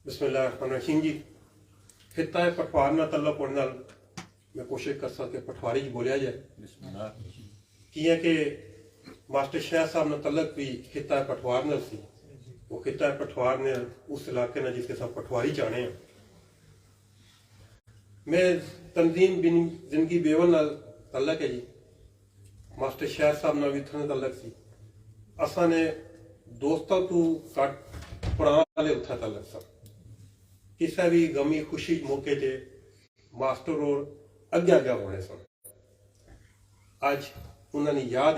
बिस्मिल्लाहिर्रहमानिर्रहीम जी। खिता है पठवार ना तल्लक होने नाल मैं कोशिश कर सके पठवारी च बोलिया जाए कि है कि मास्टर शाह साहब ने तल्लक भी खिता है पठवार नाल सी। वो खिता है पठवार ने उस इलाके ने जिसके सब पठवारी जाने हैं। मैं तंजीम बिन जिंदगी बेवल नाल तल्लक है जी। मास्टर शाह साहब ने भी थोड़ा तल्लक सी। असा ने दोस्तों तू कट पुराने उठा तल्लक सा। किसी भी गमी खुशी मौके ते मास्टर और अगे अगे होने सन। आज उन्होंने याद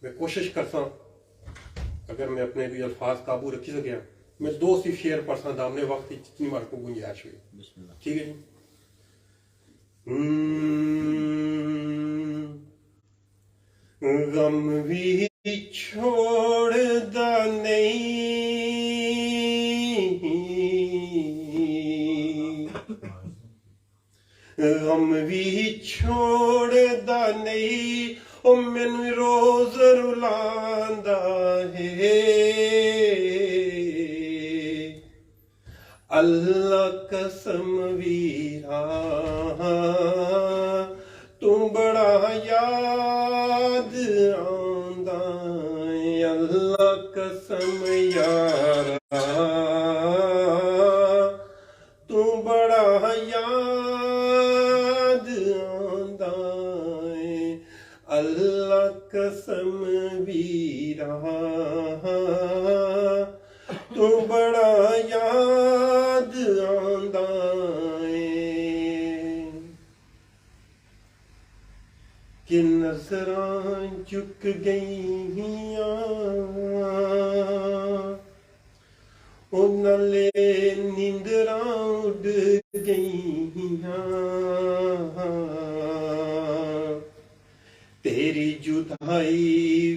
मैं कोशिश करता अगर मैं अपने भी अल्फाज काबू रखी सकिया मैं दो सी शेर पढ़सा दामने वक्त जितनी मार को गुंजाइश हुई। ठीक है जी। गम भी छोड़दा नहीं गम भी छोड़दा नहीं ओ मैनू रोज रुलांदा है अल्लाह कसम वीरा तू बड़ा याद आंदा अल्लाह कसम यारा तू बड़ा याद आंदा अल्लाह कसम वीरा तू बड़ा याद आंदा कि नजरां झुक गईयां ओ नले नींदरां उड़ गईयां तेरी जुदाई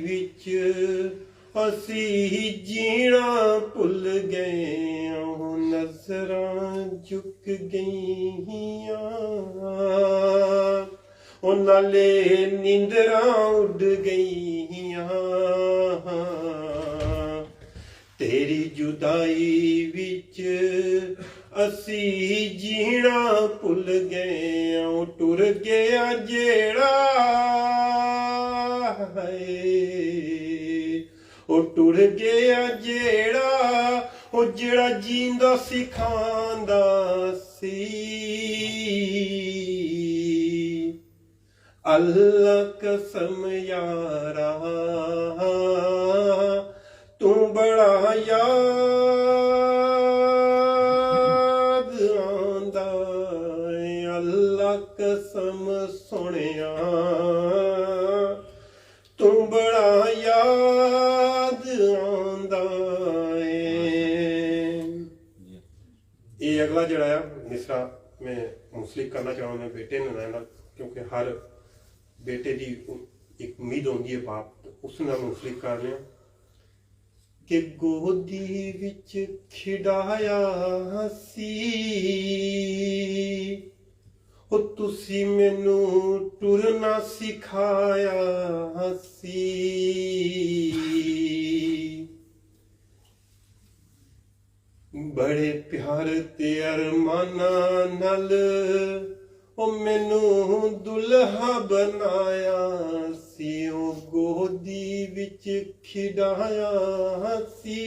विच असी जीना भुल गए ओ नजरां झुक गईयां ओ नाले नींदरां उड़ गईयां तेरी जुदाई विच असी जीना भुल गए ओ टुर गया जेड़ा ओ टुर गया जेड़ा ओ जेड़ा जींदा सिखांदा सी अल्लाह कसम यारा तू बड़ा याद आंदा अल्लाह कसम सोनिया तू बड़ा याद आंदा ये अगला जड़ा मिसरा मैं मुंसलिक करना चाहूँ मैं बेटे ने क्योंकि हर बेटे की एक उम्मीद होती है बाप उस नाल मुंसलिक कर रहे कि गोदी विच खिडाया सी ओ तुसी मैनू टुरना सिखाया सी बड़े प्यार ते अरमाना नाल ओ मैनू दुल्हा बनाया सी ओ गोदी विच खिडाया सी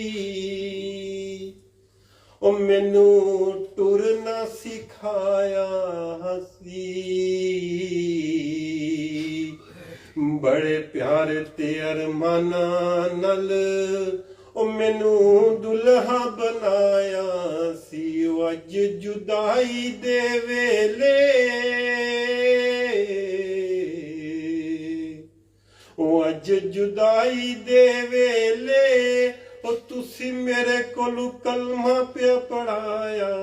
ओ मैनू टुरना सिखाया सी बड़े प्यार ते अरमाना नल ओ मैनू दुल्हा बनाया सी अज जुदाई दे वेले ओ अज जुदाई दे वेले ओ तुसी मेरे कोलू कलमा पे पढ़ाया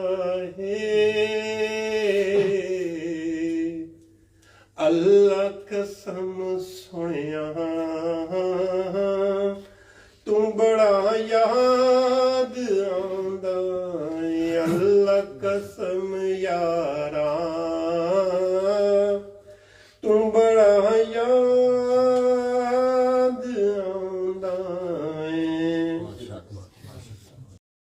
है अल्लाह कसम सुनिया तू बड़ा याद आंदा अल्लाह कसम यार